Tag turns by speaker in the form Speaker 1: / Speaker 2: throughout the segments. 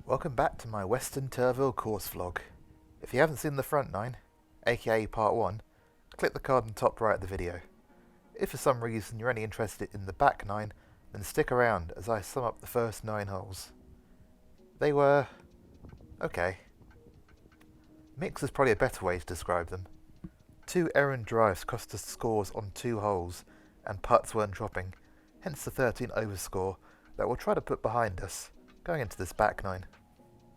Speaker 1: Welcome back to my Weston Turville course vlog. If you haven't seen the front nine, aka part 1, click the card on the top right of the video. If for some reason you're only interested in the back 9, then stick around as I sum up the first 9 holes. They were okay. Mixed is probably a better way to describe them. 2 errant drives cost us scores on 2 holes, and putts weren't dropping, hence the 13 over score that we'll try to put behind us going into this back 9.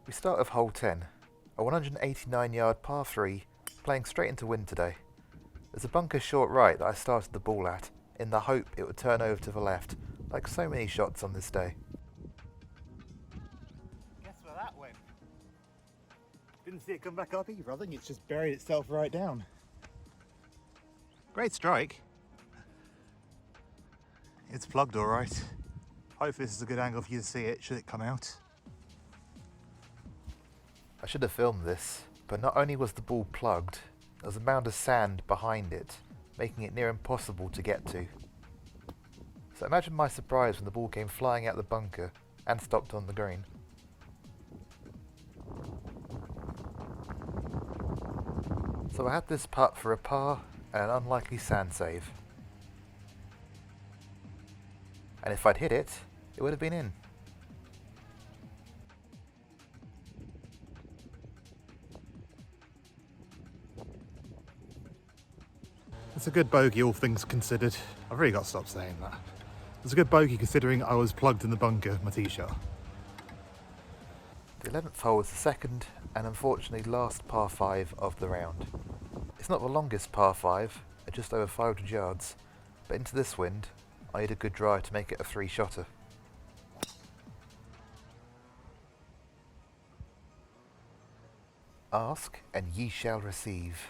Speaker 1: We start with hole 10, a 189 yard par 3, playing straight into wind today. There's a bunker short right that I started the ball at, in the hope it would turn over to the left, like so many shots on this day.
Speaker 2: Guess where that went? Didn't see it come back up either. I think it's just buried itself right down. Great strike. It's plugged all right. Hopefully this is a good angle for you to see it, should it come out.
Speaker 1: I should have filmed this, but not only was the ball plugged, there was a mound of sand behind it, making it near impossible to get to. So imagine my surprise when the ball came flying out the bunker and stopped on the green. So I had this putt for a par and an unlikely sand save. And if I'd hit it, it would have been in.
Speaker 2: It's a good bogey, all things considered. I've really got to stop saying that. It's a good bogey considering I was plugged in the bunker with my tee shot.
Speaker 1: The 11th hole was the second and unfortunately last par 5 of the round. It's not the longest par 5 at just over 500 yards, but into this wind I need a good drive to make it a 3-shotter. Ask and ye shall receive.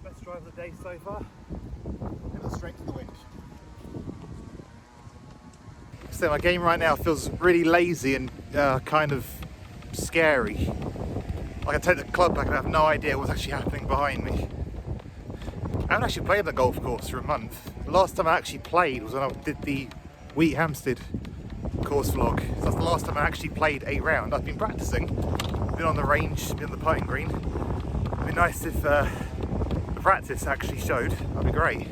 Speaker 2: Best drive of the day so far, and it's straight to the wind. So my game right now feels really lazy and kind of scary. Like I take the club back and I have no idea what's actually happening behind me. I haven't actually played on the golf course for a month. The last time I actually played was when I did the Wheat Hampstead course vlog. So that's the last time I actually played a round. I've been practicing, been on the range, been on the putting green. It'd be nice if the practice actually showed. That'd be great.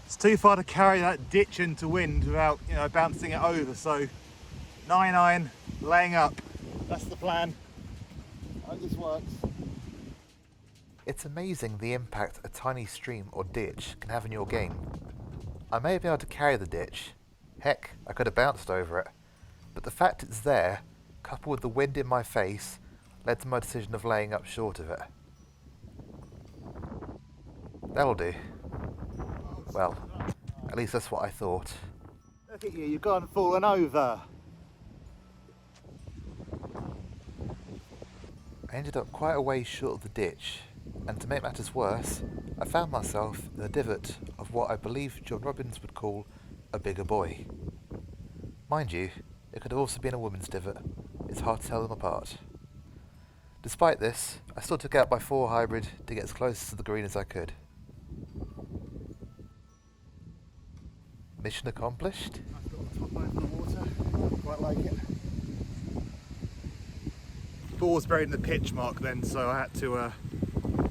Speaker 2: It's too far to carry that ditch into wind without, bouncing it over. So 9-iron, laying up. That's the plan. I hope this works.
Speaker 1: It's amazing the impact a tiny stream or ditch can have in your game. I may have been able to carry the ditch, heck, I could have bounced over it, but the fact it's there, coupled with the wind in my face, led to my decision of laying up short of it. That'll do. Well, at least that's what I thought.
Speaker 2: Look at you, you've gone and fallen over.
Speaker 1: I ended up quite a way short of the ditch, and to make matters worse, I found myself in the divot of what I believe John Robbins would call a bigger boy. Mind you, it could have also been a woman's divot. It's hard to tell them apart. Despite this, I still took out my 4 hybrid to get as close to the green as I could. Mission accomplished?
Speaker 2: I've got the top over the water, quite like it. The ball was buried in the pitch mark then, so I had to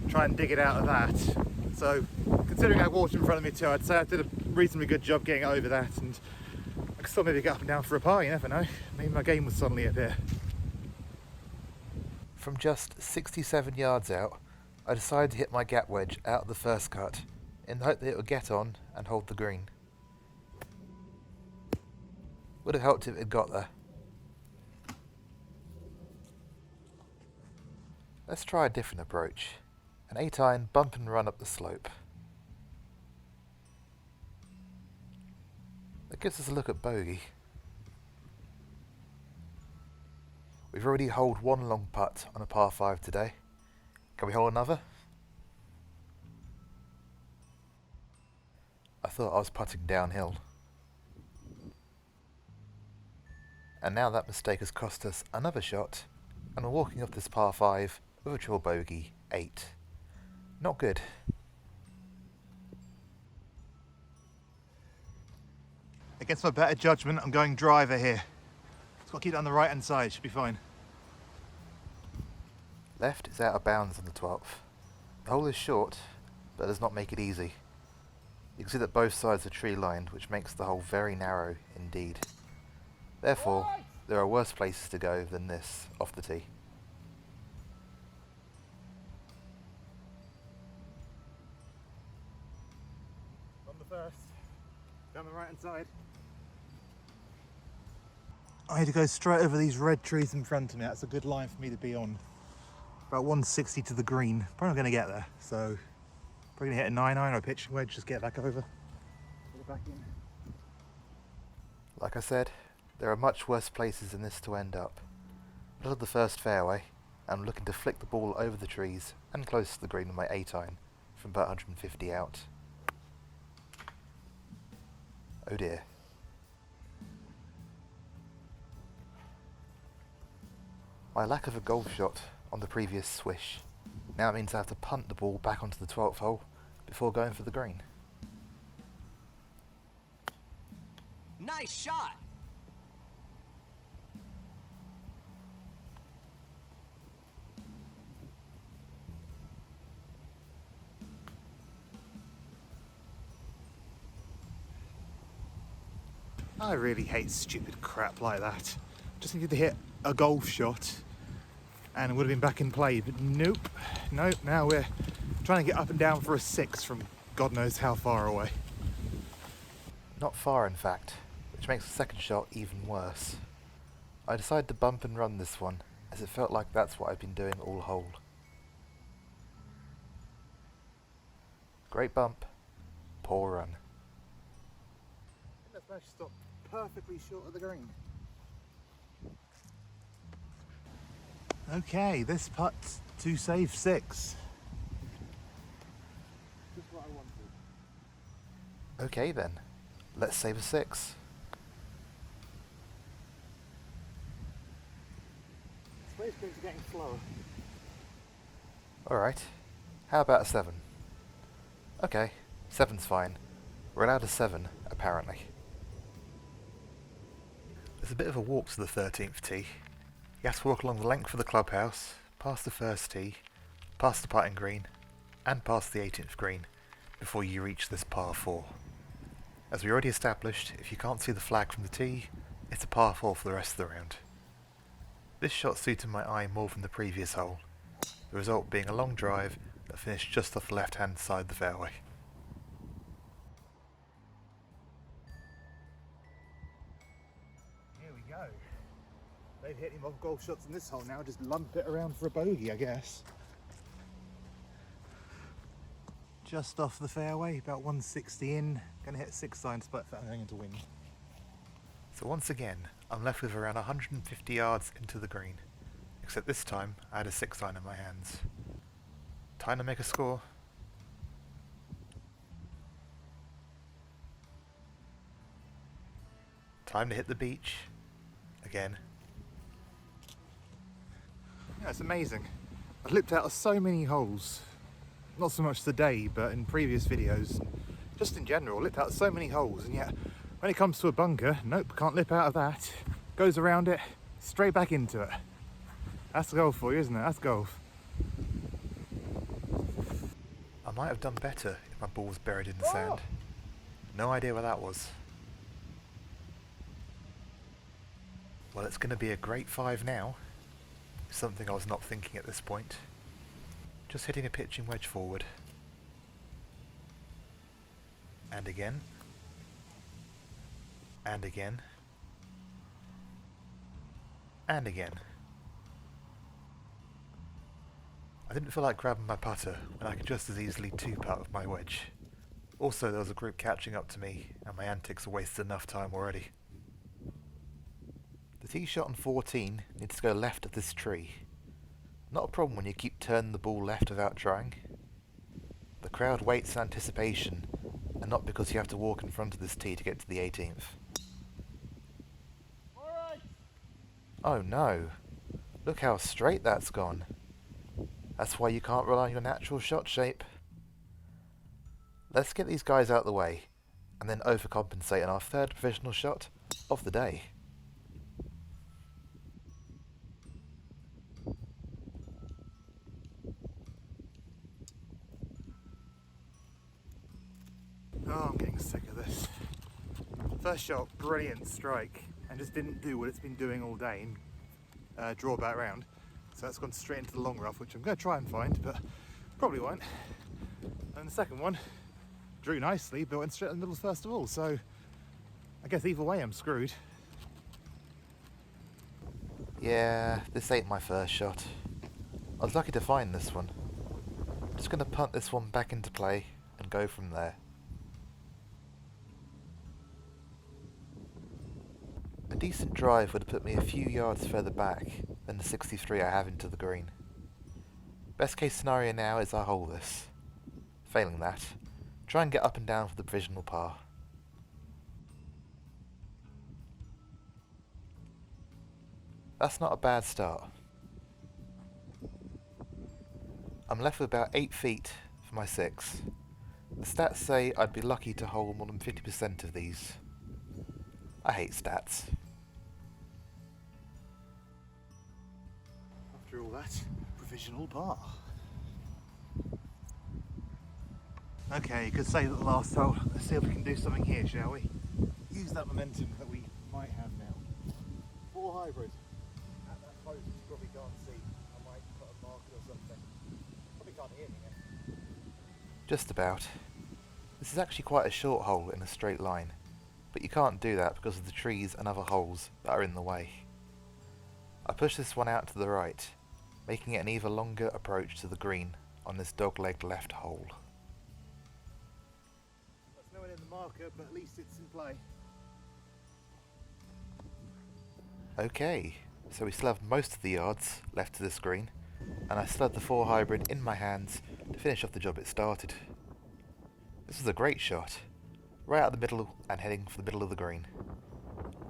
Speaker 2: try and dig it out of that. So, considering I had water in front of me too, I'd say I did a reasonably good job getting over that, and I could still maybe get up and down for a par, you never know. Maybe my game was suddenly a bit.
Speaker 1: From just 67 yards out, I decided to hit my gap wedge out of the first cut, in the hope that it would get on and hold the green. Would have helped if it had got there. Let's try a different approach. An 8-iron bump and run up the slope. That gives us a look at bogey. We've already holed 1 long putt on a par 5 today. Can we hold another? I thought I was putting downhill. And now that mistake has cost us another shot, and we're walking off this par 5 with a triple bogey 8. Not good.
Speaker 2: Against my better judgment, I'm going driver here. Just got to keep it on the right hand side, should be fine.
Speaker 1: Left is out of bounds on the 12th. The hole is short, but does not make it easy. You can see that both sides are tree lined, which makes the hole very narrow indeed. Therefore, there are worse places to go than this off the tee.
Speaker 2: On the first, down the right hand side. I need to go straight over these red trees in front of me. That's a good line for me to be on. About 160 to the green. Probably not going to get there, so probably going to hit a 9-iron or a pitching wedge, just get back over. Put it back in.
Speaker 1: Like I said, there are much worse places than this to end up. Middle of the first fairway, and I'm looking to flick the ball over the trees and close to the green with my 8-iron from about 150 out. Oh dear. My lack of a golf shot on the previous swish now means I have to punt the ball back onto the 12th hole before going for the green.
Speaker 3: Nice shot!
Speaker 2: I really hate stupid crap like that. Just needed to hit a golf shot and it would have been back in play, but nope. Now we're trying to get up and down for a 6 from God knows how far away.
Speaker 1: Not far, in fact, which makes the second shot even worse. I decided to bump and run this one, as it felt like that's what I've been doing all hole. Great bump, poor run.
Speaker 2: That smash stopped perfectly short of the green. Okay, this putt's to save 6. Just what I wanted.
Speaker 1: Okay then, let's save a 6.
Speaker 2: Space grapes are getting slower.
Speaker 1: Alright, how about a 7? Okay, 7's fine. We're allowed a 7, apparently. There's a bit of a walk to the 13th tee. You have to walk along the length of the clubhouse, past the first tee, past the putting green, and past the 18th green, before you reach this par 4. As we already established, if you can't see the flag from the tee, it's a par 4 for the rest of the round. This shot suited my eye more than the previous hole, the result being a long drive that finished just off the left-hand side of the fairway.
Speaker 2: Here we go. They've hit him off golf shots in this hole now, just lump it around for a bogey, I guess. Just off the fairway, about 160 in, gonna hit 6-iron despite the fact I'm going into wind.
Speaker 1: So once again, I'm left with around 150 yards into the green, except this time I had a 6-iron in my hands. Time to make a score. Time to hit the beach. Again.
Speaker 2: Yeah, it's amazing. I've lipped out of so many holes. Not so much today, but in previous videos. Just in general, lipped out so many holes, and yet when it comes to a bunker, nope, can't lip out of that. Goes around it, straight back into it. That's golf for you, isn't it? That's golf.
Speaker 1: I might have done better if my ball was buried in the sand. No idea where that was. Well, it's going to be a great 5 now. Something I was not thinking at this point. Just hitting a pitching wedge forward. And again. And again. And again. I didn't feel like grabbing my putter when I could just as easily 2-putt with my wedge. Also, there was a group catching up to me, and my antics wasted enough time already. The tee shot on 14 needs to go left of this tree. Not a problem when you keep turning the ball left without trying. The crowd waits in anticipation, and not because you have to walk in front of this tee to get to the 18th. Oh no! Look how straight that's gone. That's why you can't rely on your natural shot shape. Let's get these guys out of the way, and then overcompensate on our third provisional shot of the day.
Speaker 2: Oh, I'm getting sick of this. First shot, brilliant strike, and just didn't do what it's been doing all day and draw back round. So that's gone straight into the long rough, which I'm going to try and find, but probably won't. And the second one drew nicely, but went straight in the middle first of all. So I guess either way I'm screwed.
Speaker 1: Yeah, this ain't my first shot. I was lucky to find this one. I'm just going to punt this one back into play and go from there. A decent drive would have put me a few yards further back than the 63 I have into the green. Best case scenario now is I hole this. Failing that, try and get up and down for the provisional par. That's not a bad start. I'm left with about 8 feet for my 6. The stats say I'd be lucky to hole more than 50% of these. I hate stats.
Speaker 2: After all that, provisional par. Okay, you could say that the last hole. Let's see if we can do something here, shall we? Use that momentum that we might have now. 4 hybrid. At that close, you probably can't see. I might put a marker or something. Probably can't hear me now.
Speaker 1: Just about. This is actually quite a short hole in a straight line, but you can't do that because of the trees and other holes that are in the way. I push this one out to the right, making it an even longer approach to the green on this dog-legged left hole.
Speaker 2: That's nowhere near the marker, but at least it's in play.
Speaker 1: Okay, so we still have most of the yards left to this green, and I still have the 4 hybrid in my hands to finish off the job it started. This was a great shot, right out the middle and heading for the middle of the green.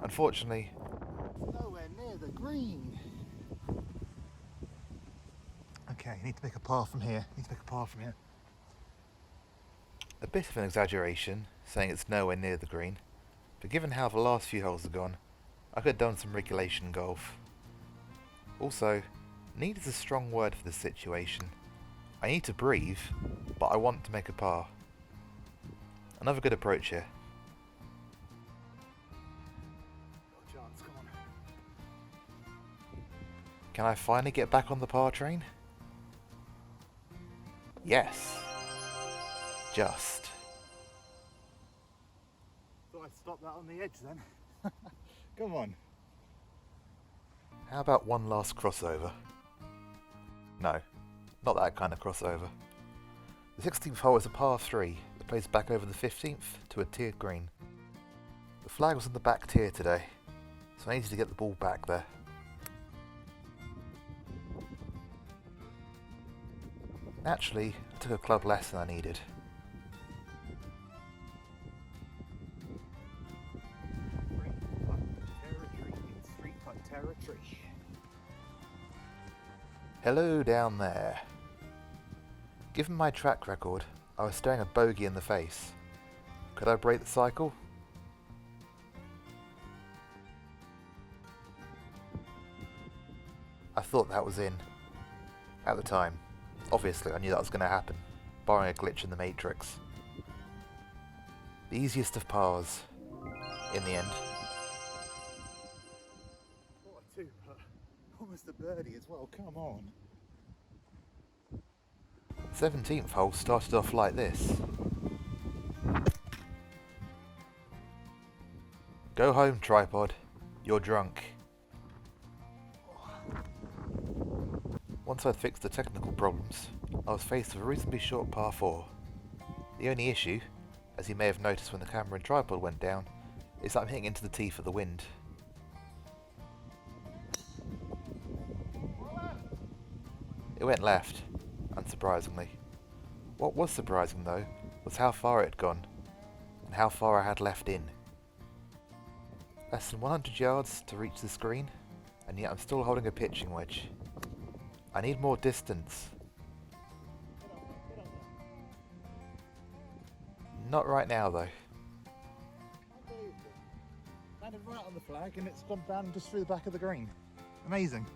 Speaker 1: Unfortunately,
Speaker 2: Nowhere near the green. Okay, need to make a par from here.
Speaker 1: a bit of an exaggeration saying it's nowhere near the green, but given how the last few holes have gone, I could have done some regulation golf. Also, need is a strong word for this situation. I need to breathe, but I want to make a par. Another good approach here.
Speaker 2: Got a chance, come on.
Speaker 1: Can I finally get back on the par train? Yes. Just.
Speaker 2: Thought I'd stop that on the edge then. Come on.
Speaker 1: How about one last crossover? No, not that kind of crossover. The 16th hole is a par 3 that plays back over the 15th to a tiered green. The flag was in the back tier today, so I needed to get the ball back there. Naturally, I took a club less than I needed. Hello down there. Given my track record, I was staring a bogey in the face. Could I break the cycle? I thought that was in. At the time, obviously I knew that was going to happen, barring a glitch in the matrix. The easiest of pars, in the end.
Speaker 2: What a two putt. Almost a birdie as well, come on.
Speaker 1: 17th hole started off like this. Go home, tripod. You're drunk. Once I'd fixed the technical problems, I was faced with a reasonably short par 4. The only issue, as you may have noticed when the camera and tripod went down, is that I'm hitting into the teeth of the wind. It went left, unsurprisingly. What was surprising though, was how far it had gone, and how far I had left in. Less than 100 yards to reach this green, and yet I'm still holding a pitching wedge. I need more distance. Not right now though.
Speaker 2: right on the flag and it's gone down just through the back of the green. Amazing.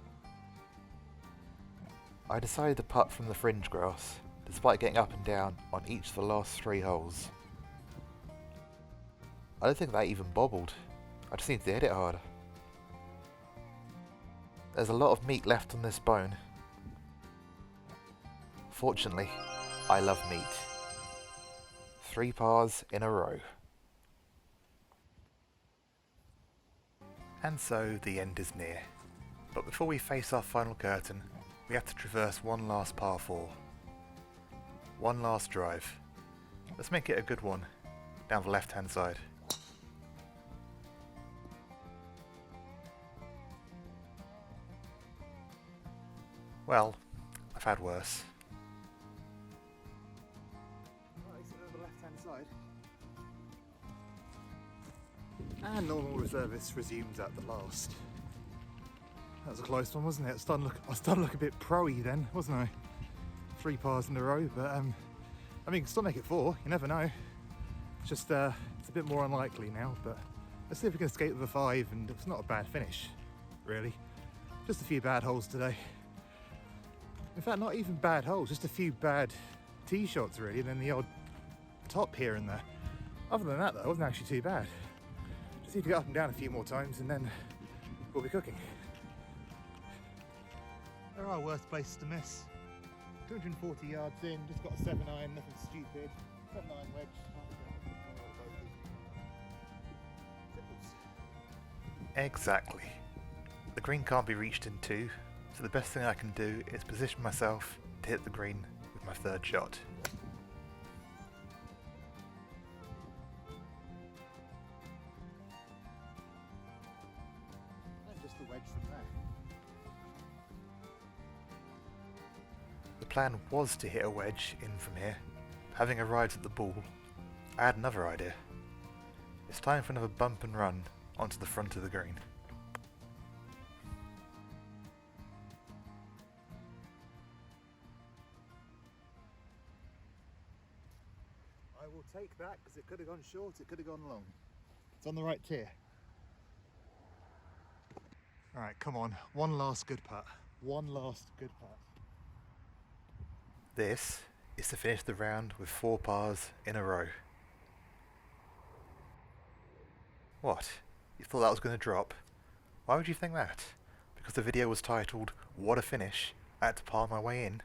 Speaker 1: I decided to putt from the fringe grass, despite getting up and down on each of the last 3 holes. I don't think that even bobbled. I just need to hit it harder. There's a lot of meat left on this bone. Fortunately, I love meat. 3 pars in a row. And so the end is near. But before we face our final curtain, we have to traverse one last par 4. One last drive. Let's make it a good one, down the left hand side. Well, I've had worse.
Speaker 2: Right, so on the left hand side. And normal reservice resumes at the last. That was a close one, wasn't it? I was starting to look a bit pro-y then, wasn't I? 3 pars in a row, but I mean, you can still make it 4, you never know. It's just, it's a bit more unlikely now, but let's see if we can escape with a 5, and it's not a bad finish, really. Just a few bad holes today. In fact, not even bad holes, just a few bad tee shots, really, and then the odd top here and there. Other than that, though, it wasn't actually too bad. Just need to get up and down a few more times, and then we'll be cooking. There are worse places to miss. 240 yards in, just got a 7-iron, nothing stupid. 7-iron wedge.
Speaker 1: Exactly. The green can't be reached in 2, so the best thing I can do is position myself to hit the green with my 3rd shot.
Speaker 2: And just a wedge from there.
Speaker 1: The plan was to hit a wedge in from here. Having arrived at the ball, I had another idea. It's time for another bump and run onto the front of the green.
Speaker 2: I will take that because it could have gone short, it could have gone long. It's on the right tier. Alright, come on. One last good putt. One last good putt.
Speaker 1: This is to finish the round with 4 pars in a row. What? You thought that was going to drop? Why would you think that? Because the video was titled, "What a Finish, I had to par my way in"?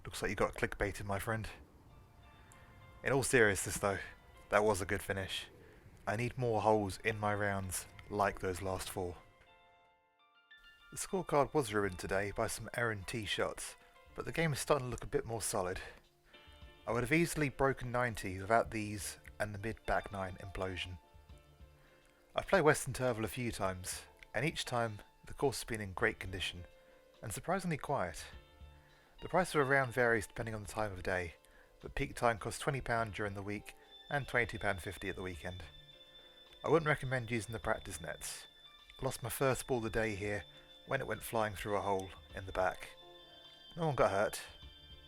Speaker 1: Looks like you got clickbaited, my friend. In all seriousness though, that was a good finish. I need more holes in my rounds like those last 4. The scorecard was ruined today by some errant tee shots, but the game is starting to look a bit more solid. I would have easily broken 90 without these and the mid-back 9 implosion. I've played Weston Turville a few times, and each time the course has been in great condition, and surprisingly quiet. The price of a round varies depending on the time of day, but peak time costs £20 during the week and £22.50 at the weekend. I wouldn't recommend using the practice nets. I lost my first ball of the day here when it went flying through a hole in the back. No one got hurt.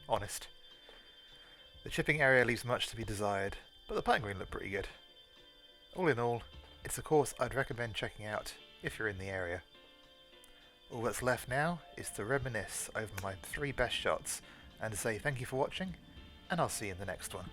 Speaker 1: Honest. The chipping area leaves much to be desired, but the putting green looked pretty good. All in all, it's a course I'd recommend checking out if you're in the area. All that's left now is to reminisce over my 3 best shots and to say thank you for watching, and I'll see you in the next one.